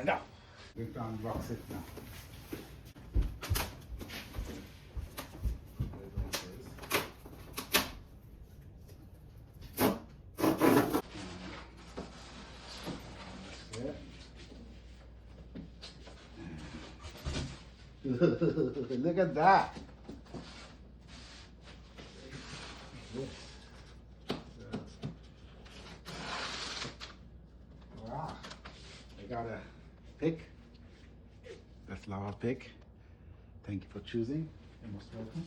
Stand up. We have to unbox it now. Look at that. Wow. I got a pick. That's Lava pick. Thank you for choosing. You're most welcome.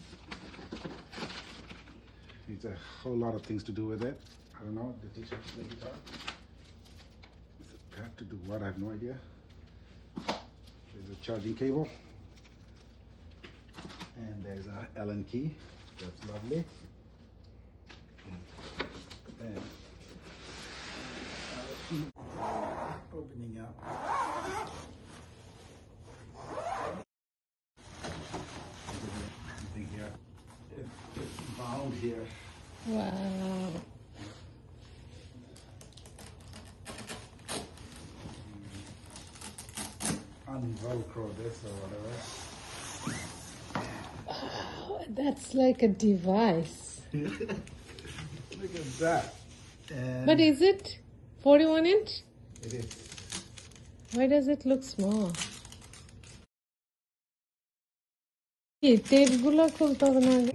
Needs a whole lot of things to do with it. I don't know. The teacher play guitar. Is it pad to do what? I have no idea. There's a charging cable. And there's a Allen key. That's lovely. And opening up. Everything here. It's bound here. Wow. Unvelcro this or whatever. Oh, that's like a device. Look at that. And But is it 41 inch? it is. Why does it look small? এই টেপগুলো খুলতে হবে না আগে?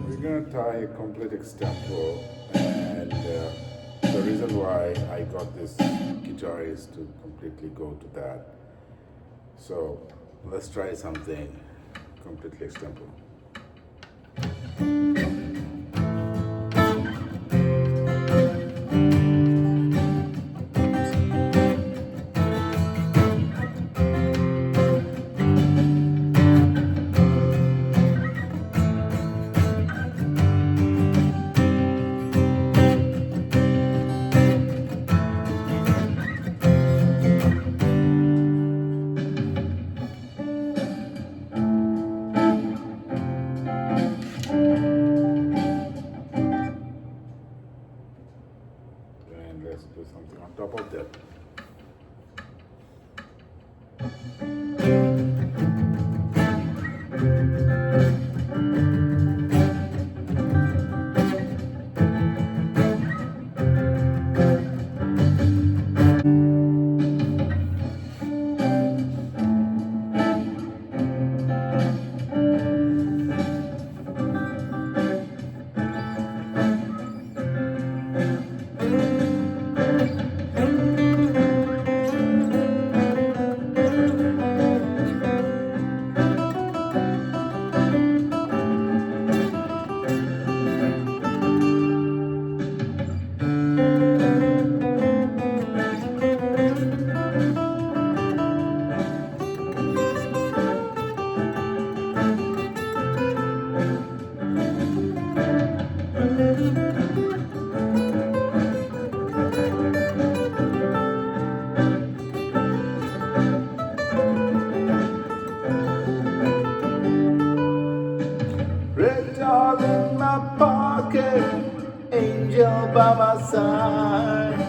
We're going to tie a complete example, and the reason why I got this guitar is to completely go to that. So let's try something completely example. And let's do something on top of that. Red doll in my pocket, angel by my side.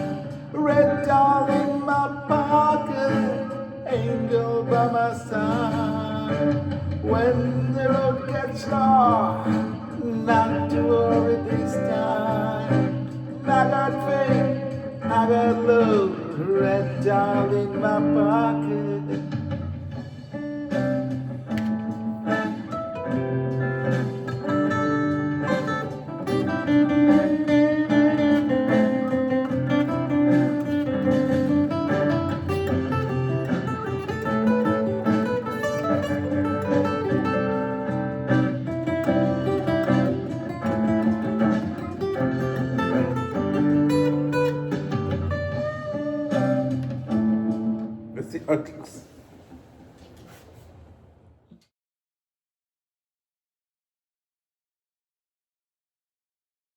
Red doll in my pocket, angel by my side. When the road gets long, not to worry this time. I got faith, I got love, red doll in my pocket. Let's see how it looks.